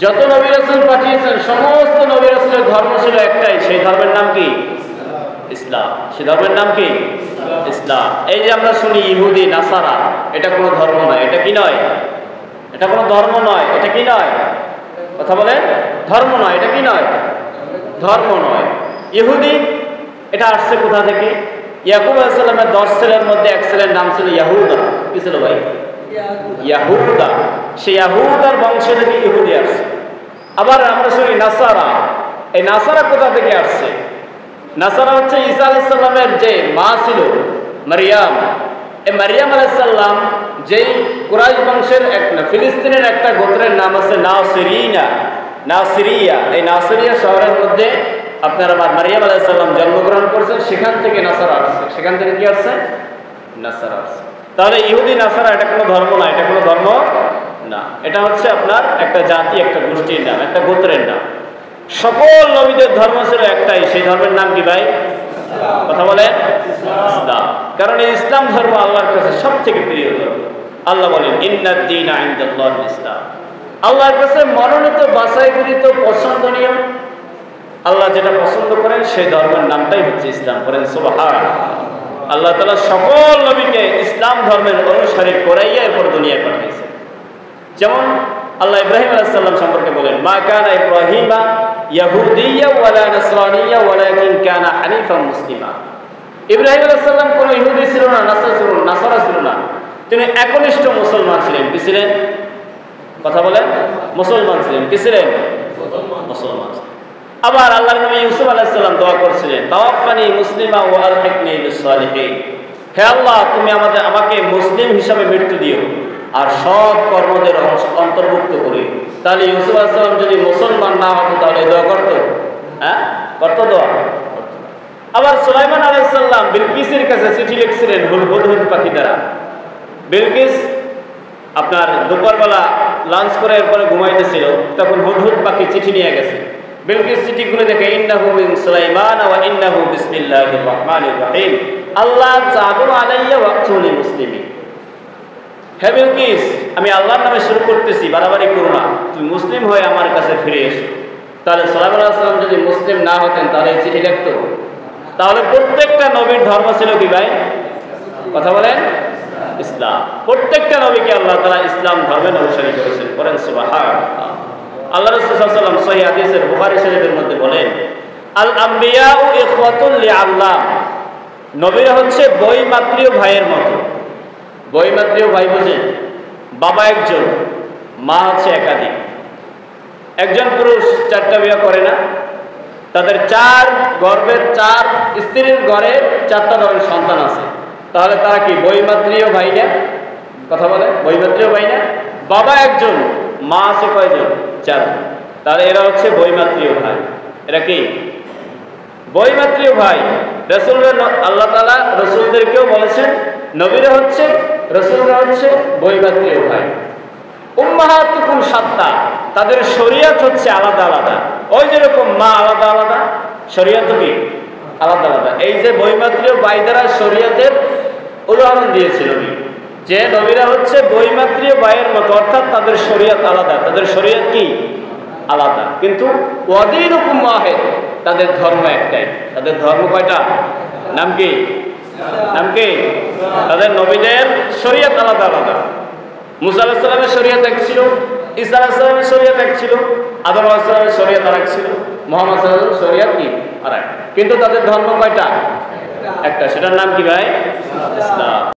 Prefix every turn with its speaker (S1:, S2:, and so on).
S1: যত নবী রাসূল পাঠিয়েছেন সমস্ত নবী রাসূলের ধর্ম ছিল একটাই, সেই ধর্মের নাম কি? ইসলাম। সেই ধর্মের নাম কি? ইসলাম। এই যে আমরা শুনি ইহুদি নাসারা, এটা কোনো ধর্ম নয়। এটা কি নয়? এটা কোনো ধর্ম নয়। এটা কি নয়? কথা বলেন। ধর্ম নয়। এটা কি নয়? ধর্ম নয়। ইহুদি এটা আসছে কোথা থেকে? ইয়াকুব আলাইহিস সালামের 10 ছেলের মধ্যে এক ছেলের নাম ছিল ইয়াহুদা। কি ছিল ভাই? ইয়াহুদা। সেই ইয়াহুদার বংশ থেকে ইহুদি আসছে। আবার আমরা শুনি নাসারা। এই নাসারা কোথা থেকে আসছে? নাসারা হচ্ছে ঈসা আলাইহিস সালামের যে মা ছিল মারিয়াম, এই মারিয়াম আলাইহিস সালাম যেই কুরাইশ বংশের ফিলিস্তিনের একটা গোত্রের নাম আছে নাসিরিয়া। এই নাসিরিয়া শহরের মধ্যে আপনার আমার মারিয়াম আলাইহিস সালাম জন্মগ্রহণ করেছেন, সেখান থেকে নাসারা আসছে। সেখান থেকে কি আসছে? নাসারা আসছে। তাহলে ইহুদি নাসারা এটা কোনো ধর্ম না। এটা কোনো ধর্ম না। এটা হচ্ছে আপনার একটা জাতি, একটা গোষ্ঠীর নাম, একটা গোত্রের নাম। সকল নবীদের ধর্ম ছিল একটাই, সেই ধর্মের নাম কি ভাই? কথা বলেন। ইসলাম। কারণ এই ইসলাম ধর্ম আল্লাহর কাছে সবথেকে প্রিয় ধর্ম। আল্লাহ বলেন ইন্নাদ দীনা ইনদাল্লাহিল ইসলাম। আল্লাহর কাছে মনোনীত, বাছাইকৃত, পছন্দনীয়, আল্লাহ যেটা পছন্দ করেন সেই ধর্মের নামটাই হচ্ছে ইসলাম। করেন সুবহানাল্লাহ। আল্লাহ তাআলা সকল নবীকে ইসলাম ধর্মের অনুসারী করাইয়া এরপর দুনিয়ায় পাঠিয়েছেন। যেমন আল্লাহ ইব্রাহিম আলাইহিস সালাম সম্পর্কে বলেন মা কানা ইব্রাহিমা ইয়াহুদিয়্যা ওয়ালা নাসরানিয়্যা ওয়ালাকিন কানা হানিফান মুসলিমা। ইব্রাহিম আলাইহিস সালাম কোন ইহুদি ছিল না, নাসারা ছিল না। তিনি একনিষ্ঠ মুসলমান ছিলেন। কি ছিলেন? কথা বলেন। মুসলমান ছিলেন। কি ছিলেন? মুসলমান। আবার আল্লাহর নবী ইউসুফ আলাইহিস সালাম দোয়া করেছিলেন তাওয়াফানি মুসলিমা ওয়া আলহিকনি বিস-সালিহিন। হে আল্লাহ, তুমি আমাকে মুসলিম হিসাবে মৃত্যু দিও আর সৎ কর্মদের অন্তর্ভুক্ত করে। তাহলে ইউসুফ আলাইহিস সালাম যদি মুসলমান না হতো তাহলে দোয়া করতো? হ্যাঁ, করতো দোয়া। আবার সুলাইমান আলাইহিস সালাম বিলকিসের কাছে চিঠি লিখছিলেন হুদহুদ পাখি দ্বারা। বিলকিস আপনার দুপুরবেলা লাঞ্চ করে এরপরে ঘুমাইতেছিল, তখন হুদহুদ পাখি চিঠি নিয়ে গেছে। বিলকিস চিঠি খুলে দেখে ইন্নাহু মিন সুলাইমান ওয়া ইন্নাহু বিসমিল্লাহির রহমানির রহিম আল্লাহ তাআলা আলাইয়া ওয়াক্তুনি মুসলিমিন। হে বিলকিস, আমি আল্লাহর নামে শুরু করতেছি, বাড়াবাড়ি করো না, তুমি মুসলিম হয়ে আমার কাছে ফিরে এসো। তাহলে সুলাইমান আলাইহিস সালাম যদি মুসলিম না হতেন তাহলে এই চিঠি লিখতো? তাহলে প্রত্যেকটা নবীর ধর্ম ছিল কি ভাই? কথা বলেন। ইসলাম। প্রত্যেকটা নবীকে আল্লাহ তাআলা ইসলাম ধর্মের অনুসারী করেছেন। করেন সুবহানাল্লাহ। আল্লাহ রাসূল সাল্লাল্লাহু আলাইহি ওয়াসাল্লাম সহিহ হাদিসের বুখারী শরীফের মধ্যে বলেন আল আমবিয়াউ ইখওয়াতুল লিআল্লাহ। নবীরা হচ্ছে বৈমাত্রীয় ভাইয়ের মতো। বৈমাত্রীয় ভাই বুঝেন? বাবা একজন, মা হচ্ছে একাধিক। একজন পুরুষ 4টা বিয়ে করে না, তাদের 4 গর্ভের 4 স্ত্রীর ঘরে 4টা ধরনের সন্তান আছে। তাহলে তারা কি বৈমাত্রীয় ভাই না? কথা বলে। বৈমাত্রীয় ভাই না? বাবা একজন, মা আছে কয়জন? 4। তাহলে এরা হচ্ছে বৈমাত্রীয় ভাই। এরা কি বৈমাত্রীয় ভাই? আল্লাহ তাআলা রাসূলদেরকেও বলেছেন নবীরা হচ্ছে, রাসূলরা হচ্ছে বৈমাত্রীয় ভাই। উম্মাহাতুকুম শাত্তা, তাদের শরীয়ত হচ্ছে আলাদা আলাদা। ওই যেরকম মা আলাদা আলাদা, শরীয়ত কি আলাদা আলাদা। এই যে বৈমাত্রীয় ভাই দ্বারা শরীয়তের উদাহরণ দিয়েছিল যে নবীরা হচ্ছে বৈমাত্রীয় ভাইয়ের মতো, অর্থাৎ তাদের শরীয়ত আলাদা, তাদের শরীয়ত কি আলাদা, কিন্তু ওয়াদীনুকুম ওয়াহিদ, তাদের ধর্ম একটাই। তাদের ধর্ম কয়টা? নাম কি? নাম কি? তাদের নবীদের শরীয়ত আলাদা আলাদা। মুসা আলাইহিস সালামের শরীয়ত এক ছিল, ঈসা আলাইহিস সালামের শরীয়ত এক ছিল, আদম আলাইহিস সালামের শরীয়ত আরেক ছিল, মুহাম্মদ সাল্লাল্লাহু আলাইহি ওয়াসাল্লামের শরীয়ত কি আরেক। কিন্তু তাদের ধর্ম কয়টা? একটা। সেটার নাম কি ভাই? ইসলাম।